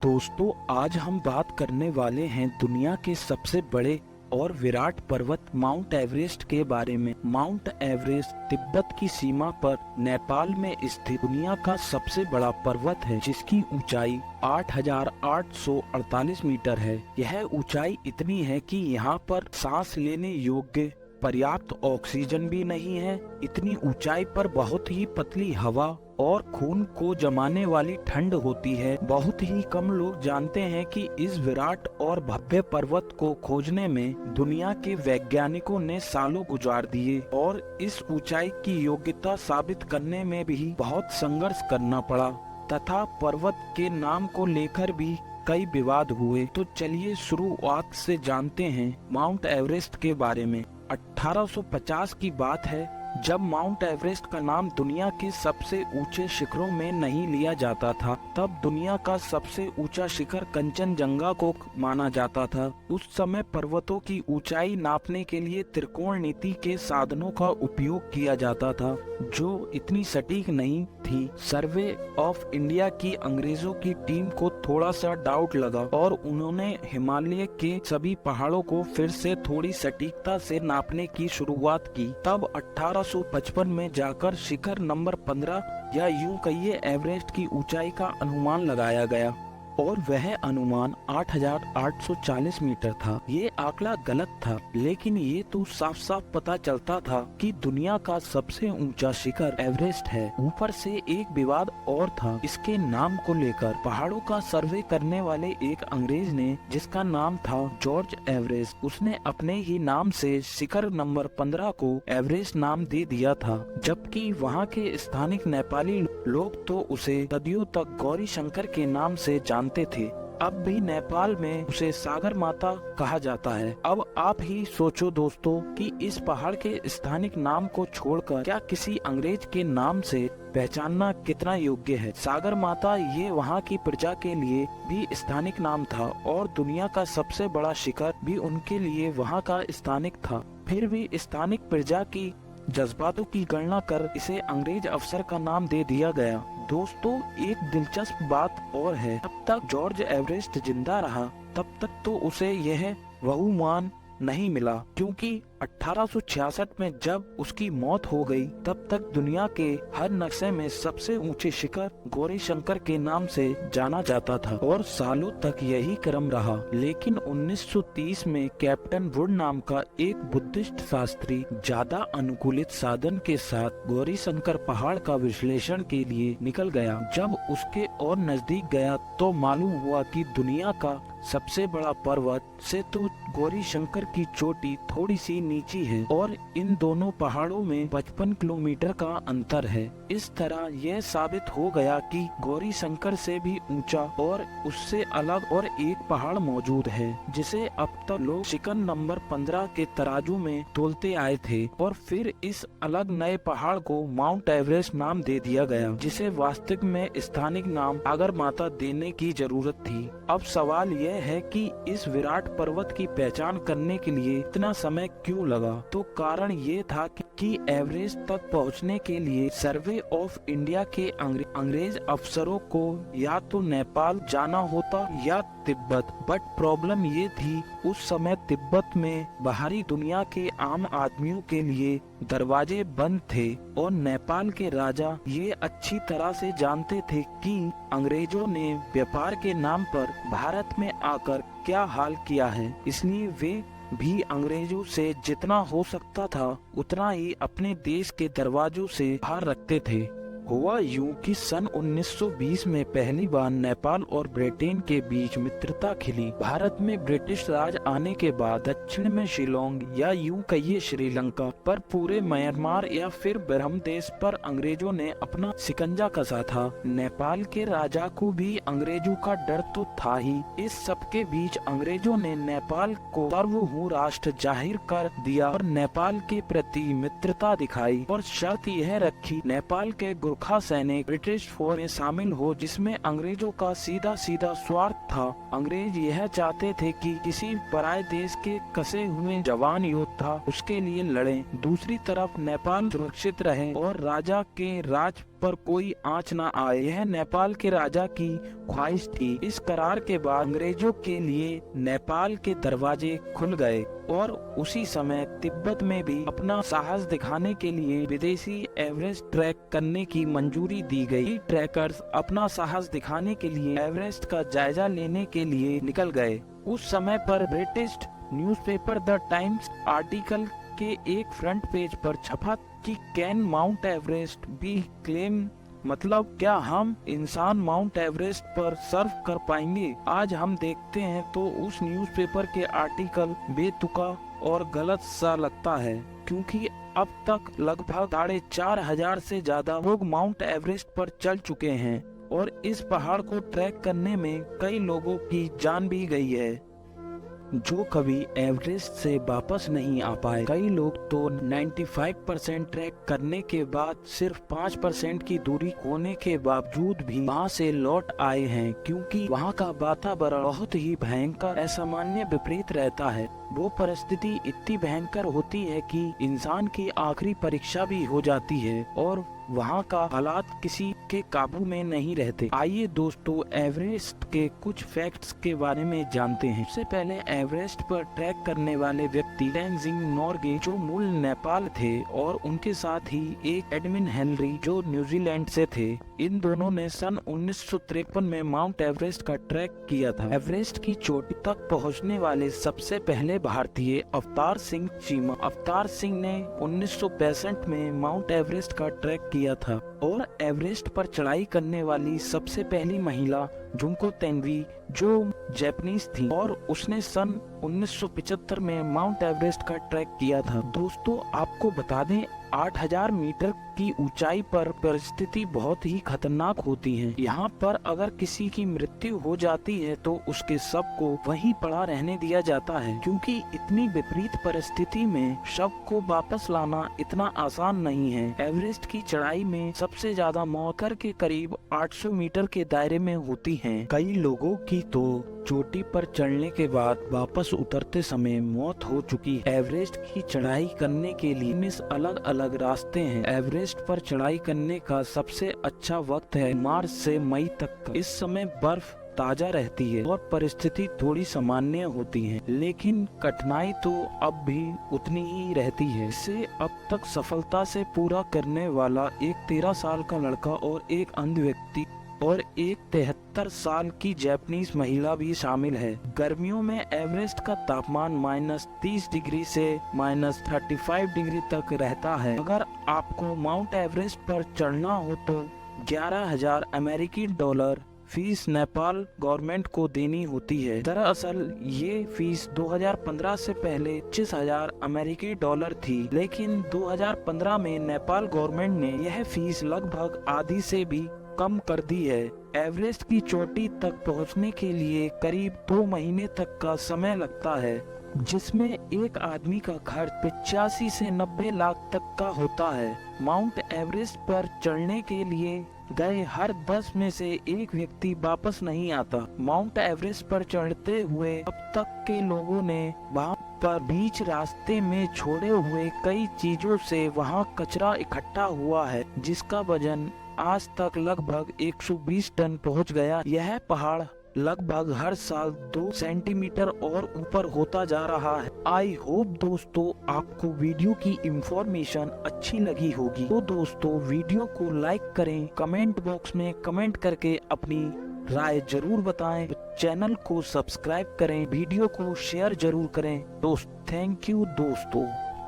दोस्तों, आज हम बात करने वाले हैं दुनिया के सबसे बड़े और विराट पर्वत माउंट एवरेस्ट के बारे में। माउंट एवरेस्ट तिब्बत की सीमा पर नेपाल में स्थित दुनिया का सबसे बड़ा पर्वत है, जिसकी ऊंचाई 8,848 मीटर है। यह ऊंचाई इतनी है कि यहाँ पर सांस लेने योग्य पर्याप्त ऑक्सीजन भी नहीं है। इतनी ऊंचाई पर बहुत ही पतली हवा और खून को जमाने वाली ठंड होती है। बहुत ही कम लोग जानते हैं कि इस विराट और भव्य पर्वत को खोजने में दुनिया के वैज्ञानिकों ने सालों गुजार दिए और इस ऊंचाई की योग्यता साबित करने में भी बहुत संघर्ष करना पड़ा तथा पर्वत के नाम को लेकर भी कई विवाद हुए। तो चलिए शुरुआत से जानते हैं माउंट एवरेस्ट के बारे में। 1850 की बात है, जब माउंट एवरेस्ट का नाम दुनिया के सबसे ऊंचे शिखरों में नहीं लिया जाता था। तब दुनिया का सबसे ऊंचा शिखर कंचनजंगा को माना जाता था। उस समय पर्वतों की ऊंचाई नापने के लिए त्रिकोण नीति के साधनों का उपयोग किया जाता था, जो इतनी सटीक नहीं थी। सर्वे ऑफ इंडिया की अंग्रेजों की टीम को थोड़ा सा डाउट लगा और उन्होंने हिमालय के सभी पहाड़ों को फिर से थोड़ी सटीकता से नापने की शुरुआत की। तब 1855 में जाकर शिखर नंबर 15 या यूं कहिए एवरेस्ट की ऊंचाई का अनुमान लगाया गया और वह अनुमान 8,840 मीटर था। ये आंकड़ा गलत था, लेकिन ये तो साफ साफ पता चलता था कि दुनिया का सबसे ऊंचा शिखर एवरेस्ट है। ऊपर से एक विवाद और था इसके नाम को लेकर। पहाड़ों का सर्वे करने वाले एक अंग्रेज ने, जिसका नाम था जॉर्ज एवरेस्ट, उसने अपने ही नाम से शिखर नंबर 15 को एवरेस्ट नाम दे दिया था, जबकि वहाँ के स्थानिक नेपाली लोग तो उसे सदियों तक गौरी शंकर के नाम से जानते थे। अब भी नेपाल में उसे सागर माता कहा जाता है। अब आप ही सोचो दोस्तों कि इस पहाड़ के स्थानिक नाम को छोड़कर क्या किसी अंग्रेज के नाम से पहचानना कितना योग्य है। सागर माता ये वहाँ की प्रजा के लिए भी स्थानिक नाम था और दुनिया का सबसे बड़ा शिखर भी उनके लिए वहाँ का स्थानिक था। फिर भी स्थानिक प्रजा की जज्बातों की गणना कर इसे अंग्रेज अफसर का नाम दे दिया गया। दोस्तों, एक दिलचस्प बात और है, जब तक जॉर्ज एवरेस्ट जिंदा रहा तब तक तो उसे यह बहुमान नहीं मिला, क्योंकि 1866 में जब उसकी मौत हो गई तब तक दुनिया के हर नक्शे में सबसे ऊंचे शिखर गौरी शंकर के नाम से जाना जाता था और सालों तक यही क्रम रहा। लेकिन 1930 में कैप्टन वुड नाम का एक बुद्धिस्ट शास्त्री ज्यादा अनुकूलित साधन के साथ गौरी शंकर पहाड़ का विश्लेषण के लिए निकल गया। जब उसके और नजदीक गया तो मालूम हुआ कि दुनिया का सबसे बड़ा पर्वत से तो गौरी शंकर की चोटी थोड़ी सी नीची है और इन दोनों पहाड़ों में 55 किलोमीटर का अंतर है। इस तरह यह साबित हो गया कि गौरी शंकर से भी ऊंचा और उससे अलग और एक पहाड़ मौजूद है, जिसे अब तक लोग शिखर नंबर 15 के तराजू में तोलते आए थे और फिर इस अलग नए पहाड़ को माउंट एवरेस्ट नाम दे दिया गया, जिसे वास्तविक में स्थानिक नाम सागर माता देने की जरूरत थी। अब सवाल यह है कि इस विराट पर्वत की पहचान करने के लिए इतना समय क्यों लगा। तो कारण ये था कि एवरेस्ट तक पहुंचने के लिए सर्वे ऑफ इंडिया के अंग्रेज अफसरों को या तो नेपाल जाना होता या तिब्बत। बट प्रॉब्लम ये थी, उस समय तिब्बत में बाहरी दुनिया के आम आदमियों के लिए दरवाजे बंद थे और नेपाल के राजा ये अच्छी तरह से जानते थे कि अंग्रेजों ने व्यापार के नाम पर भारत में आकर क्या हाल किया है। इसलिए वे भी अंग्रेजों से जितना हो सकता था उतना ही अपने देश के दरवाजों से बाहर रखते थे। हुआ यूं कि सन 1920 में पहली बार नेपाल और ब्रिटेन के बीच मित्रता खिली। भारत में ब्रिटिश राज आने के बाद दक्षिण में शिलोंग या यूं कहिए श्रीलंका पर पूरे म्यांमार या फिर ब्रह्मदेश पर अंग्रेजों ने अपना शिकंजा कसा था। नेपाल के राजा को भी अंग्रेजों का डर तो था ही। इस सब के बीच अंग्रेजों ने नेपाल को सर्वभूम राष्ट्र जाहिर कर दिया और नेपाल के प्रति मित्रता दिखाई और शर्त यह रखी, नेपाल के गोरखा सैनिक ब्रिटिश फौज में शामिल हो, जिसमें अंग्रेजों का सीधा सीधा स्वार्थ था। अंग्रेज यह चाहते थे कि किसी पराये देश के कसे हुए जवान योद्धा उसके लिए लड़ें। दूसरी तरफ नेपाल सुरक्षित रहे और राजा के राज पर कोई आंच न आए। यह नेपाल के राजा की ख्वाहिश थी। इस करार के बाद अंग्रेजों के लिए नेपाल के दरवाजे खुल गए और उसी समय तिब्बत में भी अपना साहस दिखाने के लिए विदेशी एवरेस्ट ट्रैक करने की मंजूरी दी गई। ट्रैकर्स अपना साहस दिखाने के लिए एवरेस्ट का जायजा लेने के लिए निकल गए। उस समय पर British newspaper the times article के एक फ्रंट पेज पर छपा कि can mount Everest B claim, मतलब क्या हम इंसान माउंट एवरेस्ट पर सर्फ कर पाएंगे। आज हम देखते हैं तो उस न्यूज़पेपर के आर्टिकल बेतुका और गलत सा लगता है, क्योंकि अब तक लगभग 4,500 से ज्यादा लोग माउंट एवरेस्ट पर चल चुके हैं और इस पहाड़ को ट्रैक करने में कई लोगों की जान भी गई है जो कभी एवरेस्ट से वापस नहीं आ पाए। कई लोग तो 95% ट्रैक करने के बाद सिर्फ 5% की दूरी होने के बावजूद भी वहां से लौट आए हैं, क्योंकि वहां का वातावरण बहुत ही भयंकर असामान्य विपरीत रहता है। वो परिस्थिति इतनी भयंकर होती है कि इंसान की आखिरी परीक्षा भी हो जाती है और वहाँ का हालात किसी के काबू में नहीं रहते। आइए दोस्तों, एवरेस्ट के कुछ फैक्ट्स के बारे में जानते हैं। सबसे पहले एवरेस्ट पर ट्रैक करने वाले व्यक्ति तेनजिंग नोर्गे जो मूल नेपाल थे और उनके साथ ही एक एडविन हेनरी जो न्यूजीलैंड से थे। इन दोनों ने सन 1953 में माउंट एवरेस्ट का ट्रैक किया था। एवरेस्ट की चोटी तक पहुंचने वाले सबसे पहले भारतीय अवतार सिंह चीमा। अवतार सिंह ने 1965 में माउंट एवरेस्ट का ट्रैक किया था और एवरेस्ट पर चढ़ाई करने वाली सबसे पहली महिला जुंको तेनवी जो जापानीज थी और उसने सन 1975 में माउंट एवरेस्ट का ट्रैक किया था। दोस्तों आपको बता दें 8,000 मीटर की ऊंचाई पर परिस्थिति बहुत ही खतरनाक होती है। यहाँ पर अगर किसी की मृत्यु हो जाती है तो उसके शव को वहीं पड़ा रहने दिया जाता है, क्योंकि इतनी विपरीत परिस्थिति में शव को वापस लाना इतना आसान नहीं है। एवरेस्ट की चढ़ाई में सबसे ज्यादा मौत के करीब 800 मीटर के दायरे में होती है। कई लोगों की तो चोटी पर चढ़ने के बाद वापस उतरते समय मौत हो चुकी है। एवरेस्ट की चढ़ाई करने के लिए 19 अलग अलग रास्ते हैं। एवरेस्ट पर चढ़ाई करने का सबसे अच्छा वक्त है मार्च से मई तक का। इस समय बर्फ ताजा रहती है और परिस्थिति थोड़ी सामान्य होती है, लेकिन कठिनाई तो अब भी उतनी ही रहती है। इसे अब तक सफलता से पूरा करने वाला एक 13 साल का लड़का और एक अंध व्यक्ति और एक 73 साल की जापानीज महिला भी शामिल है। गर्मियों में एवरेस्ट का तापमान -30 डिग्री से -35 डिग्री तक रहता है। अगर आपको माउंट एवरेस्ट पर चढ़ना हो तो 11,000 अमेरिकी डॉलर फीस नेपाल गवर्नमेंट को देनी होती है। दरअसल ये फीस 2015 से पहले 25,000 अमेरिकी डॉलर थी, लेकिन 2015 में नेपाल गवर्नमेंट ने यह फीस लगभग आधी से भी कम कर दी है। एवरेस्ट की चोटी तक पहुंचने के लिए करीब 2 महीने तक का समय लगता है, जिसमें एक आदमी का खर्च 85 से 90 लाख तक का होता है। माउंट एवरेस्ट पर चढ़ने के लिए गए हर 10 में से एक व्यक्ति वापस नहीं आता। माउंट एवरेस्ट पर चढ़ते हुए अब तक के लोगों ने वहां पर बीच रास्ते में छोड़े हुए कई चीजों से वहां कचरा इकट्ठा हुआ है, जिसका वजन आज तक लगभग 120 टन पहुंच गया। यह पहाड़ लगभग हर साल 2 सेंटीमीटर और ऊपर होता जा रहा है। आई होप दोस्तों आपको वीडियो की इंफॉर्मेशन अच्छी लगी होगी। तो दोस्तों वीडियो को लाइक करें, कमेंट बॉक्स में कमेंट करके अपनी राय जरूर बताएं, चैनल को सब्सक्राइब करें, वीडियो को शेयर जरूर करें। थैंक यू दोस्तों।